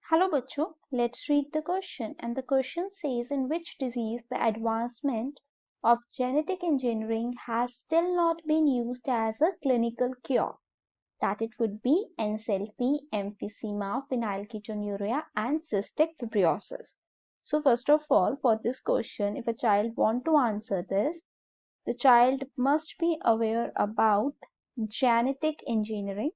Hello बच्चों, let's read the question and the question says in which disease the advancement of genetic engineering has still not been used as a clinical cure. That it would be encephalopathy, emphysema, phenylketonuria and cystic fibrosis. So first of all, for this question, if a child want to answer this, the child must be aware about genetic engineering.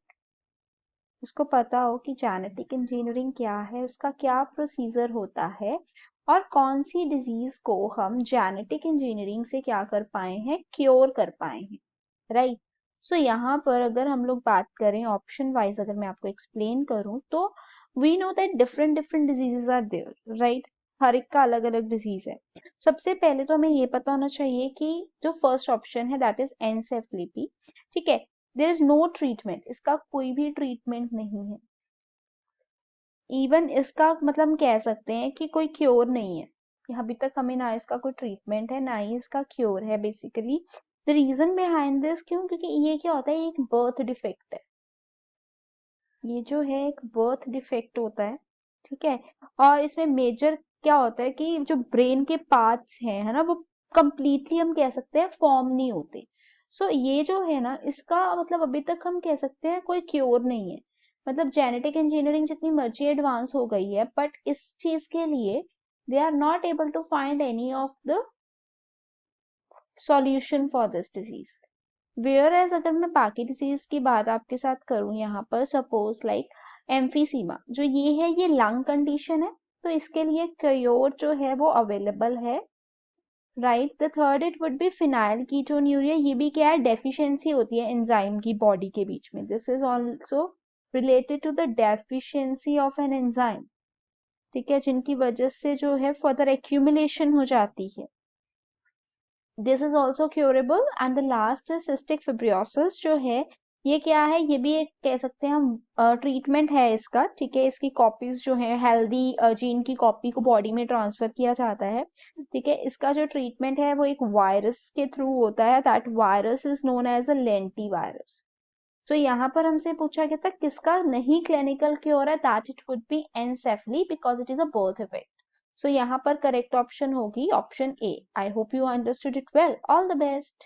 उसको पता हो कि genetic engineering क्या है, उसका क्या procedure होता है और कौन सी डिजीज को हम जेनेटिक इंजीनियरिंग से क्या कर पाए हैं, क्योर कर पाए हैं, राइट। सो यहाँ पर अगर हम लोग बात करें ऑप्शन वाइज, अगर मैं आपको एक्सप्लेन करूं तो we know that different different diseases are there, right. हर एक का अलग अलग डिजीज है। सबसे पहले तो हमें ये पता होना चाहिए कि जो फर्स्ट ऑप्शन है दैट इज एनसेफेलिपी, ठीक है। देयर इज नो ट्रीटमेंट, इसका कोई भी ट्रीटमेंट नहीं है। इवन इसका मतलब हम कह सकते हैं कि कोई क्योर नहीं है। अभी तक हमें ना इसका कोई ट्रीटमेंट है ना ही इसका क्योर है। Basically the reason behind this, क्यों, क्योंकि ये क्या होता है, एक बर्थ डिफेक्ट है। ये जो है एक बर्थ डिफेक्ट होता है, ठीक है। और इसमें मेजर क्या होता है कि जो ब्रेन के पार्ट्स हैं, है ना, वो कंप्लीटली हम कह सकते हैं फॉर्म नहीं होते। सो ये जो है ना, इसका मतलब अभी तक हम कह सकते हैं कोई क्योर नहीं है। मतलब जेनेटिक इंजीनियरिंग जितनी मर्जी एडवांस हो गई है, बट इस चीज के लिए they are not able to find any of the solution for this disease. Whereas अगर मैं बाकी डिजीज की बात आपके साथ करूं, यहाँ पर सपोज लाइक एम्फीसीमा जो ये है, ये लंग कंडीशन है, तो इसके लिए क्योर जो है वो अवेलेबल है, right. The third it would B phenyl ketonuria, ये भी क्या है, डेफिशिएंसी होती है एंजाइम की बॉडी के बीच में। This is also related to the deficiency of an enzyme, ठीक है, जिनकी वजह से जो है फर्दर एक्यूमुलेशन हो जाती है। This is also curable. And the last cystic fibrosis जो है, ये क्या है, ये भी एक कह सकते हैं हम ट्रीटमेंट है इसका, ठीक है। इसकी कॉपीज जो है, हेल्दी जीन की कॉपी को बॉडी में ट्रांसफर किया जाता है, ठीक है। इसका जो ट्रीटमेंट है वो एक वायरस के थ्रू होता है, that virus is known as a lenti virus. तो यहाँ पर हमसे पूछा गया था किसका नहीं क्लिनिकल क्योर है, that it would be anencephaly because it is a birth effect. So यहाँ पर करेक्ट ऑप्शन होगी option A. I hope you understood it well. All the best.